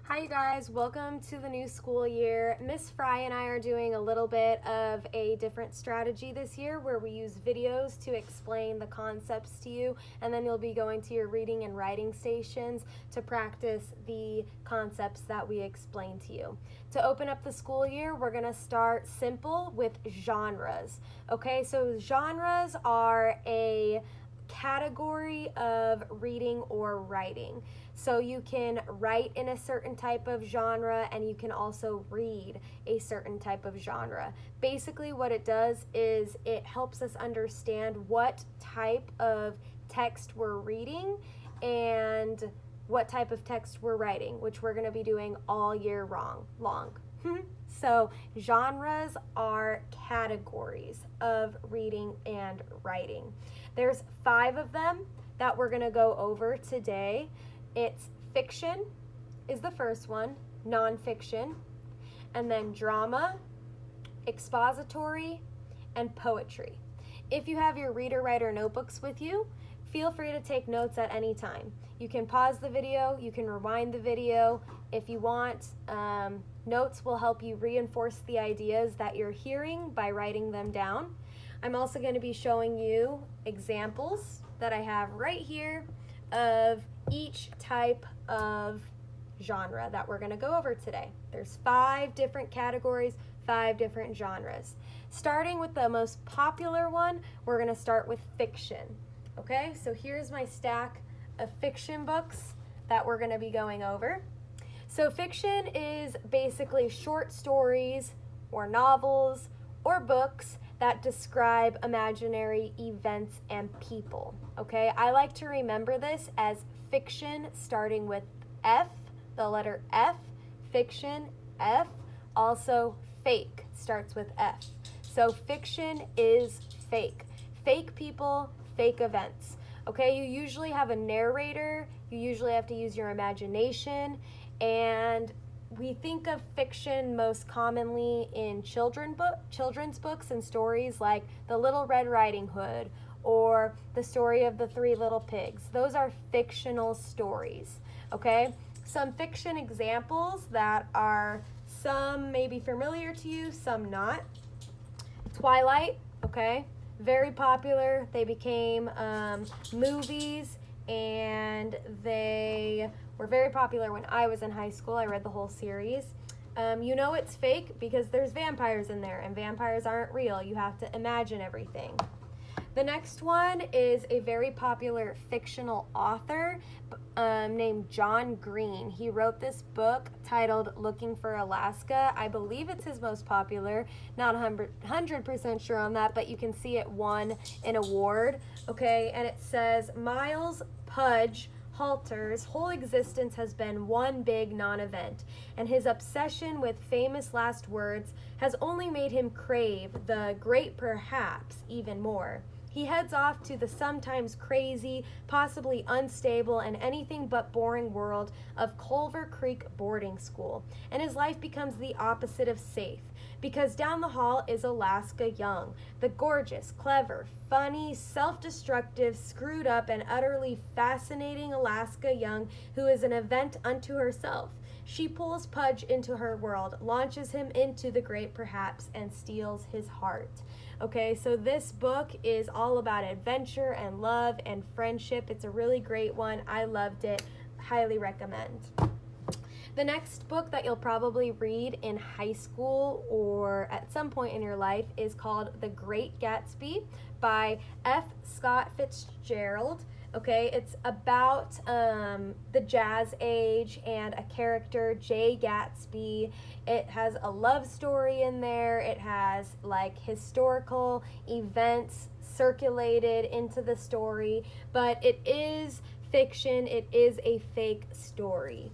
Hi you guys, welcome to the new school year. Miss Fry and I are doing a little bit of a different strategy this year where we use videos to explain the concepts to you, and then you'll be going to your reading and writing stations to practice the concepts that we explain to you. To open up the school year, we're going to start simple with genres. Okay, so genres are a category of reading or writing. So you can write in a certain type of genre and you can also read a certain type of genre. Basically what it does is it helps us understand what type of text we're reading and what type of text we're writing, which we're going to be doing all year long. So genres are categories of reading and writing. There's 5 of them that we're going to go over today. It's fiction is the first one, nonfiction, and then drama, expository, and poetry. If you have your reader writer notebooks with you, feel free to take notes at any time. You can pause the video, you can rewind the video. If you want, notes will help you reinforce the ideas that you're hearing by writing them down. I'm also going to be showing you examples that I have right here of each type of genre that we're going to go over today. There's 5 different categories, 5 different genres. Starting with the most popular one, we're going to start with fiction. Okay, so here's my stack of fiction books that we're going to be going over. So fiction is basically short stories or novels or books that describe imaginary events and people. Okay, I like to remember this as fiction starting with F, the letter F, fiction, F. Also fake starts with F. So fiction is fake. Fake people, fake events. Okay, you usually have a narrator, you usually have to use your imagination, and we think of fiction most commonly in children's books and stories like The Little Red Riding Hood or The Story of the 3 Little Pigs. Those are fictional stories, okay? Some fiction examples that are some may be familiar to you, some not. Twilight, okay? Very popular. They became movies, and they were very popular when I was in high school. I read the whole series. You know it's fake because there's vampires in there, and vampires aren't real. You have to imagine everything. The next one is a very popular fictional author named John Green. He wrote this book titled Looking for Alaska. I believe it's his most popular. Not 100% sure on that, but you can see it won an award. Okay, and it says, Miles Pudge Halter's whole existence has been one big non-event, and his obsession with famous last words has only made him crave the great perhaps even more. He heads off to the sometimes crazy, possibly unstable, and anything but boring world of Culver Creek boarding school, and his life becomes the opposite of safe, because down the hall is Alaska Young, the gorgeous, clever, funny, self-destructive, screwed up, and utterly fascinating Alaska Young, who is an event unto herself. She pulls Pudge into her world, launches him into the great perhaps, and steals his heart. Okay, so this book is all about adventure and love and friendship. It's a really great one. I loved it. Highly recommend. The next book that you'll probably read in high school or at some point in your life is called The Great Gatsby by F. Scott Fitzgerald. Okay, it's about the jazz age and a character, Jay Gatsby. It has a love story in there. It has like historical events circulated into the story, but it is fiction. It is a fake story.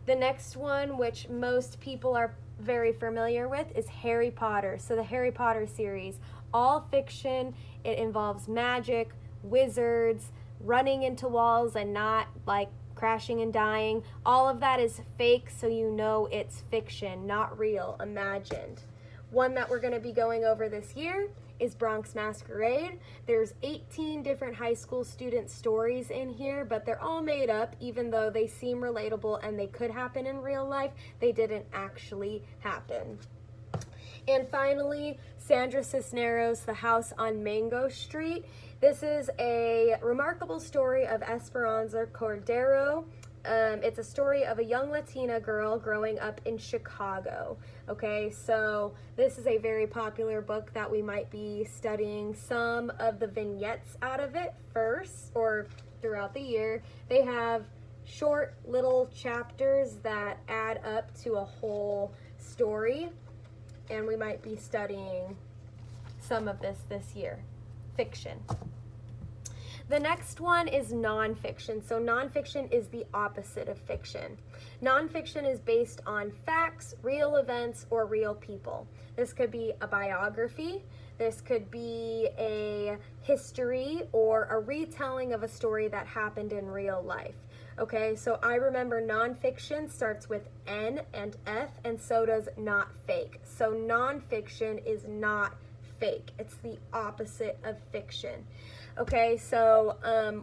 The next one, which most people are very familiar with, is Harry Potter. So the Harry Potter series, all fiction. It involves magic, wizards, running into walls and not like crashing and dying. All of that is fake, so you know it's fiction, not real, imagined. One that we're going to be going over this year is Bronx Masquerade. There's 18 different high school student stories in here, but they're all made up. Even though they seem relatable and they could happen in real life, they didn't actually happen. And finally, Sandra Cisneros' The House on Mango Street. This is a remarkable story of Esperanza Cordero. It's a story of a young Latina girl growing up in Chicago. Okay, so this is a very popular book that we might be studying some of the vignettes out of it first or throughout the year. They have short little chapters that add up to a whole story, and we might be studying some of this year. Fiction. The next one is nonfiction. So nonfiction is the opposite of fiction. Nonfiction is based on facts, real events, or real people. This could be a biography. This could be a history or a retelling of a story that happened in real life. Okay, so I remember nonfiction starts with N and F, and so does not fake. So nonfiction is not fake. It's the opposite of fiction. Okay, so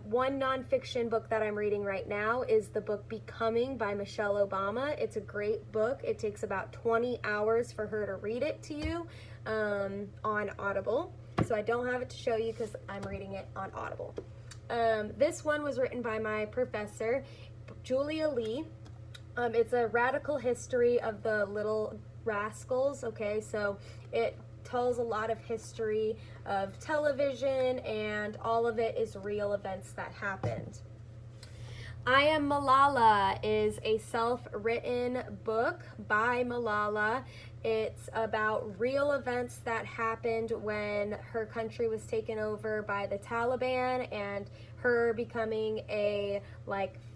one nonfiction book that I'm reading right now is the book Becoming by Michelle Obama. It's a great book. It takes about 20 hours for her to read it to you on Audible. So I don't have it to show you because I'm reading it on Audible. This one was written by my professor, Julia Lee. It's a radical history of the Little Rascals. Okay, so it tells a lot of history of television, and all of it is real events that happened. I Am Malala is a self-written book by Malala. It's about real events that happened when her country was taken over by the Taliban and her becoming a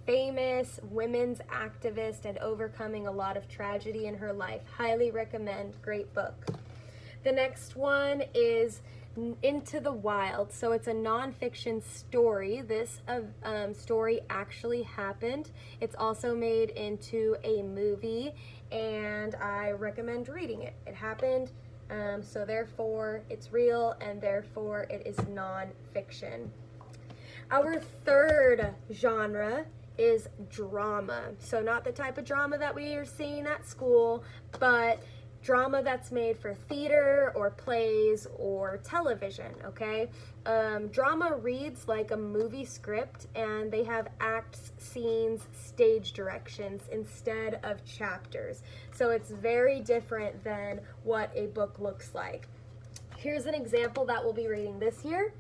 famous women's activist and overcoming a lot of tragedy in her life. Highly recommend. Great book. The next one is Into the Wild. So it's a nonfiction story. This story actually happened. It's also made into a movie, and I recommend reading it. It happened, so therefore it's real, and therefore it is nonfiction. Our third genre is drama. So not the type of drama that we are seeing at school, but drama that's made for theater or plays or television, okay? Drama reads like a movie script, and they have acts, scenes, stage directions instead of chapters. So it's very different than what a book looks like. Here's an example that we'll be reading this year,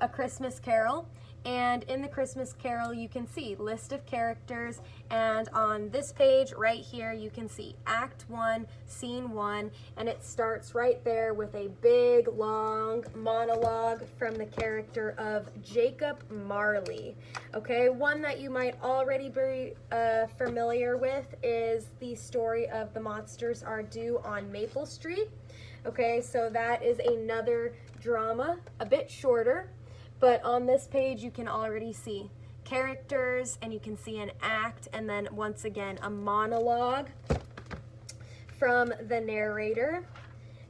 A Christmas Carol. And in the Christmas Carol, you can see list of characters, and on this page right here, you can see Act 1, Scene 1, and it starts right there with a big, long monologue from the character of Jacob Marley. Okay, one that you might already be familiar with is the story of The Monsters Are Due on Maple Street. Okay, so that is another drama, a bit shorter. But on this page, you can already see characters, and you can see an act, and then once again, a monologue from the narrator.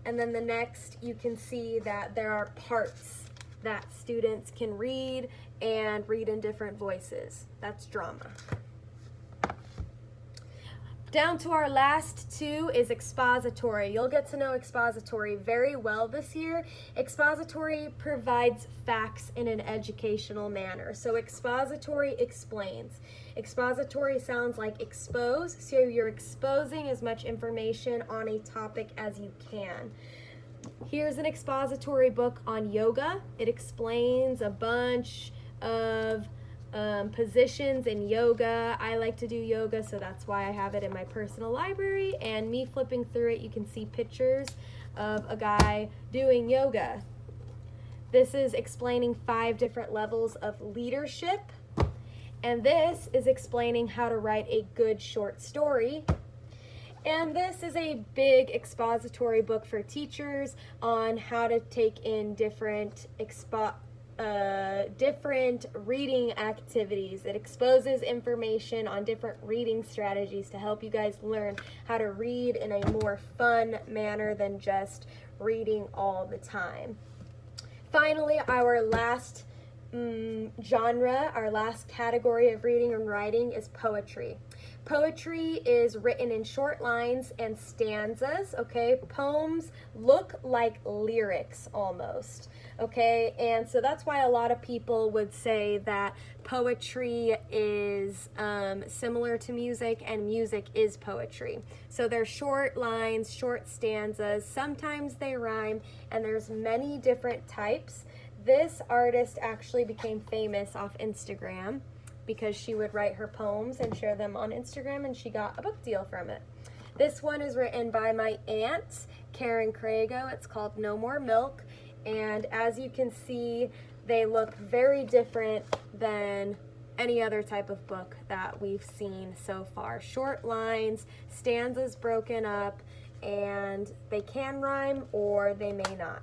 And then the next, you can see that there are parts that students can read and read in different voices. That's drama. Down to our last two is expository. You'll get to know expository very well this year. Expository provides facts in an educational manner. So expository explains. Expository sounds like expose, so you're exposing as much information on a topic as you can. Here's an expository book on yoga. It explains a bunch of positions in yoga. I like to do yoga, so that's why I have it in my personal library, and me flipping through it, you can see pictures of a guy doing yoga. This is explaining 5 different levels of leadership, and this is explaining how to write a good short story. And this is a big expository book for teachers on how to take in different reading activities. It exposes information on different reading strategies to help you guys learn how to read in a more fun manner than just reading all the time. Finally, our last genre, our last category of reading and writing is poetry. Poetry is written in short lines and stanzas, okay? Poems look like lyrics almost, okay? And so that's why a lot of people would say that poetry is similar to music and music is poetry. So they're short lines, short stanzas, sometimes they rhyme, and there's many different types. This artist actually became famous off Instagram because she would write her poems and share them on Instagram, and she got a book deal from it. This one is written by my aunt, Karen Crago. It's called No More Milk, and as you can see, they look very different than any other type of book that we've seen so far. Short lines, stanzas broken up, and they can rhyme or they may not.